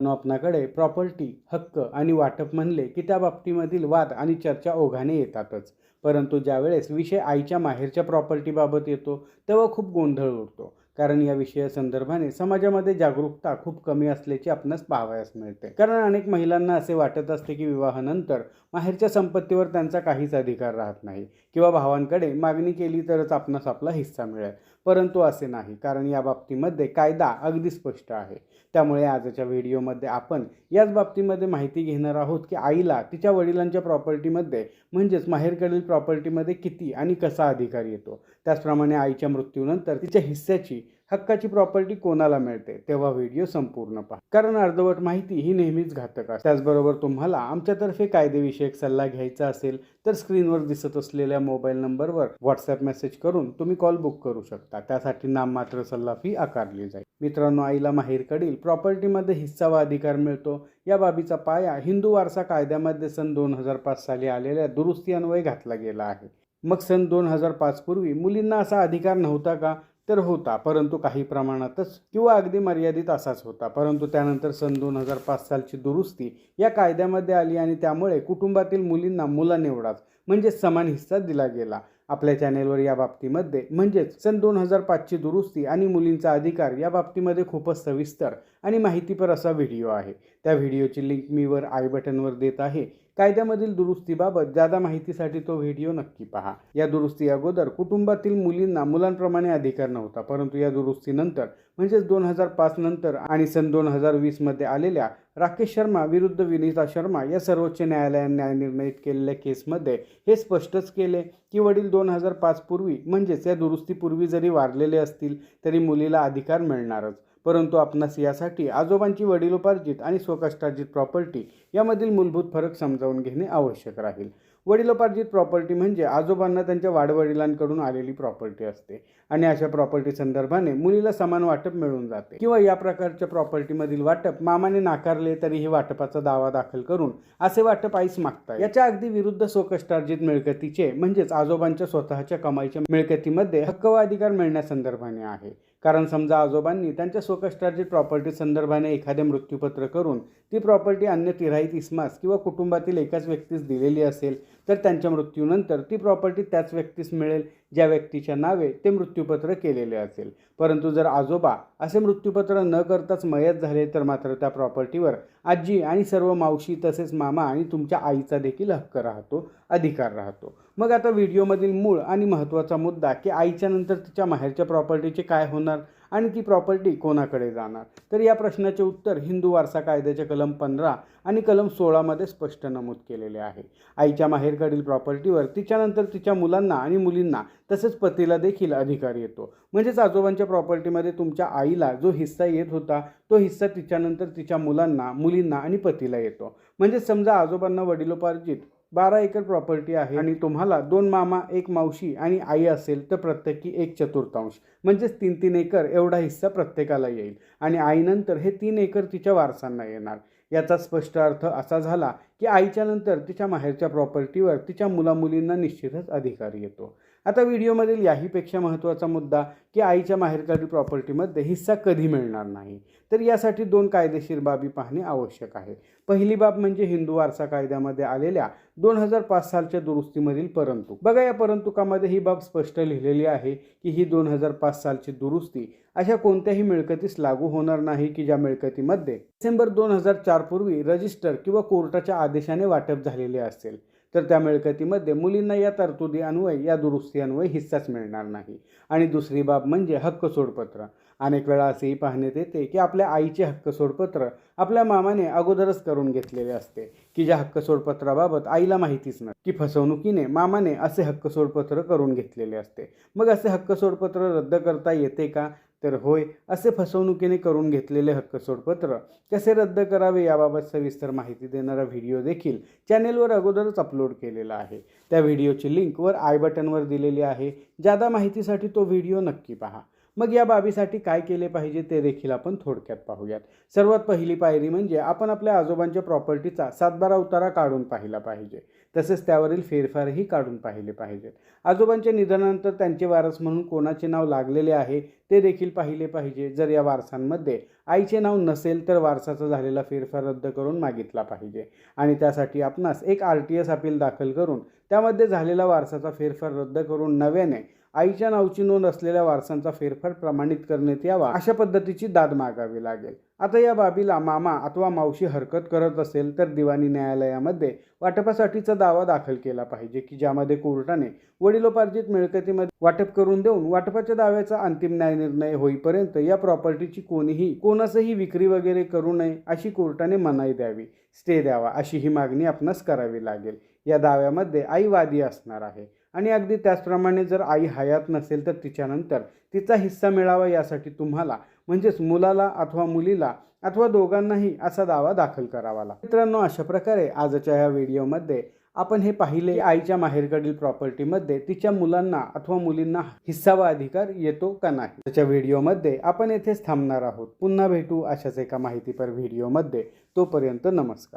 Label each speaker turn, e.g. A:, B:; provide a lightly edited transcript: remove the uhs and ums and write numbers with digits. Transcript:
A: आपणाकडे property हक्क आणि वाटप म्हणले की त्या बाबतीमधील वाद आणि चर्चा ओघाने येतातच. परंतु ज्यावेळेस विषय आईच्या माहेरच्या प्रॉपर्टीबाबत येतो तेव्हा खूप गोंधळ उडतो. कारण या विषयासंदर्भाने समाजामध्ये जागरूकता खूप कमी असल्याचे आपणास पाहावयास मिळते. कारण अनेक महिलांना असे वाटत असते की विवाहानंतर माहेरच्या संपत्तीवर त्यांचा काहीच अधिकार राहत नाही किंवा भावांकडे मागणी केली तरच आपणास आपला हिस्सा मिळेल. परंतु असे नाही, कारण या बाबतीमध्ये कायदा अगदी स्पष्ट आहे. त्यामुळे आजच्या व्हिडिओमध्ये आपण याच बाबतीमध्ये माहिती घेणार आहोत की आईला तिच्या वडिलांच्या प्रॉपर्टीमध्ये म्हणजेच माहेरकडील प्रॉपर्टीमध्ये किती आणि कसा अधिकार येतो. त्याचप्रमाणे आईच्या मृत्यूनंतर तिच्या हिस्स्याची हक्काची प्रॉपर्टी कोणाला मिळते, तेव्हा व्हिडिओ संपूर्ण पहा. कारण अर्धवट माहिती ही नेहमीच घातक असते. त्याचबरोबर तुम्हाला आमच्यातर्फे कायदेविषयक सल्ला घ्यायचा असेल तर स्क्रीनवर दिसत असलेल्या मोबाईल नंबरवर व्हॉट्सॲप मेसेज करून तुम्ही कॉल बुक करू शकता. त्यासाठी नाममात्र सल्ला फी आकारली जाईल. मित्रांनो, आईला माहेरकडील प्रॉपर्टीमध्ये हिस्सा व अधिकार मिळतो या बाबीचा पाया हिंदू वारसा कायद्यामध्ये सन 2005 साली आलेल्या दुरुस्तीन्वये घातला गेला आहे. मग सन 2005 पूर्वी मुलींना असा अधिकार नव्हता का? तर होता, परंतु काही प्रमाणातच किंवा अगदी मर्यादित असाच होता. परंतु त्यानंतर सन 2005 सालची दुरुस्ती या कायद्यामध्ये आली आणि त्यामुळे कुटुंबातील मुलींना मुलांएवढाच म्हणजे समान हिस्सा दिला गेला. आपल्या चॅनेलवर या बाबतीमध्ये म्हणजेच सन 2005ची दुरुस्ती आणि मुलींचा अधिकार या बाबतीमध्ये खूपच सविस्तर आणि माहितीपर असा व्हिडिओ आहे. त्या व्हिडिओची लिंक मी वर आय बटनवर देत आहे. कायद्यामधील दुरुस्तीबाबत जादा माहितीसाठी तो व्हिडिओ नक्की पहा. या दुरुस्ती अगोदर कुटुंबातील मुलींना मुलांप्रमाणे अधिकार नव्हता, परंतु या दुरुस्तीनंतर म्हणजेच 2005 नंतर आणि सन 2020 मध्ये आलेल्या राकेश शर्मा विरुद्ध विनीता शर्मा या सर्वोच्च न्यायालयाने न्यायनिर्णय केलेल्या केसमध्ये हे स्पष्टच केले की वडील 2005 पूर्वी म्हणजेच या दुरुस्तीपूर्वी जरी वारलेले असतील तरी मुलीला अधिकार मिळणारच. परंतु आपणास यासाठी आजोबांची वडिलोपार्जित आणि स्वकष्टार्जित प्रॉपर्टी यामधील मूलभूत फरक समजावून घेणे आवश्यक राहील. वडिलोपार्जित प्रॉपर्टी म्हणजे आजोबांना त्यांच्या वाडवडिलांकडून आलेली प्रॉपर्टी असते आणि अशा प्रॉपर्टी संदर्भाने मुलीला समान वाटप मिळून जाते. किंवा या प्रकारच्या प्रॉपर्टीमधील वाटप मामाने नाकारले तरीही वाटपाचा दावा दाखल करून असे वाटप आईस मागता येईल. याच्या अगदी विरुद्ध स्वकष्टार्जित मिळकतीचे म्हणजेच आजोबांच्या स्वतःच्या कमाईच्या मिळकतीमध्ये हक्क व अधिकार मिळण्यासंदर्भाने आहे. कारण समजा आजोबांनी त्यांच्या स्वकष्टार्जित प्रॉपर्टी संदर्भाने एखादे मृत्यूपत्र करून ती प्रॉपर्टी अन्य तिराईत इस्मास किंवा कुटुंबातील एकाच व्यक्तीस दिलेली असेल तर त्यांच्या मृत्यूनंतर ती प्रॉपर्टी त्याच व्यक्तीस मिळेल ज्या व्यक्तीच्या नावे ते मृत्यूपत्र केलेले असेल. परंतु जर आजोबा असे मृत्यूपत्र न करताच मयत झाले तर मात्र त्या प्रॉपर्टीवर आजी आणि सर्व मावशी तसेच मामा आणि तुमच्या आईचा देखील हक्क राहतो, अधिकार राहतो. मग आता व्हिडिओमधील मूळ आणि महत्त्वाचा मुद्दा की आईच्या नंतर तिच्या माहेरच्या प्रॉपर्टीचे काय होणार आणि ती प्रॉपर्टी कोणाकडे जाणार. तर या प्रश्नाचे उत्तर हिंदू वारसा कायद्याच्या कलम 15 आणि कलम 16 मध्ये स्पष्ट नमूद केलेले आहे. आईच्या माहेरकडील प्रॉपर्टीवर तिच्यानंतर तिच्या मुलांना आणि मुलींना तसेच पतीला देखील अधिकार येतो. म्हणजेच आजोबांच्या प्रॉपर्टीमध्ये तुमच्या आईला जो हिस्सा येत होता तो हिस्सा तिच्यानंतर तिच्या मुलांना, मुलींना आणि पतीला येतो. म्हणजे समजा आजोबांना वडिलोपार्जित 12 एकर प्रॉपर्टी आहे आणि तुम्हाला 2 मामा, 1 मावशी आणि आई असेल तर प्रत्येकी 1/4 म्हणजेच 3-3 एकर एवढा हिस्सा प्रत्येकाला येईल आणि आईनंतर हे 3 एकर तिच्या वारसांना येणार. याचा स्पष्ट अर्थ असा झाला की आईच्या नंतर तिच्या माहेरच्या प्रॉपर्टीवर तिच्या मुलामुलींना निश्चितच अधिकार येतो. आता व्हिडिओमधील याहीपेक्षा महत्त्वाचा मुद्दा की आईच्या माहेरकडील प्रॉपर्टीमध्ये हिस्सा कधी मिळणार नाही. तर यासाठी 2 कायदेशीर बाबी पाहणे आवश्यक आहे. पहिली बाब म्हणजे हिंदू वारसा कायद्यामध्ये आलेल्या 2005 सालच्या दुरुस्तीमधील परंतु. बघा, या परंतुकामध्ये ही बाब स्पष्ट लिहिलेली आहे की ही 2005 सालची दुरुस्ती अशा कोणत्याही मिळकतीस लागू होणार नाही की ज्या मिळकतीमध्ये डिसेंबर 2004 पूर्वी रजिस्टर किंवा कोर्टाच्या आदेशाने वाटप झालेले असेल तर त्या मिळकतीमध्ये मुलींना या तरतुदी अन्वये या दुरुस्ती अन्वये हिस्साच मिळणार नाही. आणि दुसरी बाब म्हणजे हक्क सोडपत्र. अनेक वेळा असेही पाहण्यात येते की आपल्या आईचे हक्क सोडपत्र आपल्या मामाने अगोदरच करून घेतलेले असते की ज्या हक्क सोडपत्राबाबत आईला माहितीच नसते की फसवणुकीने मामाने असे हक्क सोडपत्र करून घेतलेले असते. मग असे हक्क सोडपत्र रद्द करता येते का? तर होय, असे फसवणुकीने करून घेतलेले हक्क सोडपत्र कसे रद्द करावे याबाबत सविस्तर माहिती देणारा व्हिडिओ देखील चॅनेलवर अगोदरच अपलोड केलेला आहे. त्या व्हिडिओची लिंक वर आय बटनवर दिलेली आहे. जादा माहितीसाठी तो व्हिडिओ नक्की पहा. मग या बाबीसाठी काय केले पाहिजे ते देखील आपण थोडक्यात पाहूयात. सर्वात पहिली पायरी म्हणजे आपण आपल्या आजोबांच्या प्रॉपर्टीचा 7/12 उतारा काढून पाहिला पाहिजे. तसेच त्यावरील फेरफारही काढून पाहिले पाहिजेत. आजोबांच्या निधनानंतर त्यांचे वारस म्हणून कोणाचे नाव लागलेले आहे ते देखील पाहिले पाहिजे. जर या वारसांमध्ये आईचे नाव नसेल तर वारसाचा झालेला फेरफार रद्द करून मागितला पाहिजे आणि त्यासाठी आपणास एक RTS अपील दाखल करून त्यामध्ये झालेला वारसाचा फेरफार रद्द करून नव्याने आईच्या नावची नोंद असलेल्या वारसांचा फेरफार प्रमाणित करण्यात यावा अशा पद्धतीची दाद मागावी लागेल. आता या बाबीला मामा अथवा मावशी हरकत करत असेल तर दिवाणी न्यायालयामध्ये वाटपासाठीचा दावा दाखल केला पाहिजे की ज्यामध्ये कोर्टाने वडिलोपार्जित मिळकतीमध्ये वाटप करून देऊन वाटपाच्या दाव्याचा अंतिम न्यायनिर्णय होईपर्यंत या प्रॉपर्टीची कोणासही विक्री वगैरे करू नये अशी कोर्टाने मनाई द्यावी, स्टे द्यावा अशी ही मागणी आपणास करावी लागेल. या दाव्यामध्ये आई वादी असणार आहे आणि अगदी त्याचप्रमाणे जर आई हयात नसेल तर तिच्यानंतर तिचा हिस्सा मिळावा यासाठी तुम्हाला म्हणजेच मुलाला अथवा मुलीला अथवा दोघांनाही असा दावा दाखल करावा लागतो. मित्रांनो, अशा प्रकारे आजच्या ह्या व्हिडिओमध्ये आपण हे पाहिले आईच्या माहेरकडील प्रॉपर्टीमध्ये तिच्या मुलांना अथवा मुलींना हिस्सा व अधिकार येतो का नाही. त्याच्या व्हिडिओमध्ये आपण येथेच थांबणार आहोत. पुन्हा भेटू अशाच एका माहितीपर व्हिडिओमध्ये. तोपर्यंत नमस्कार.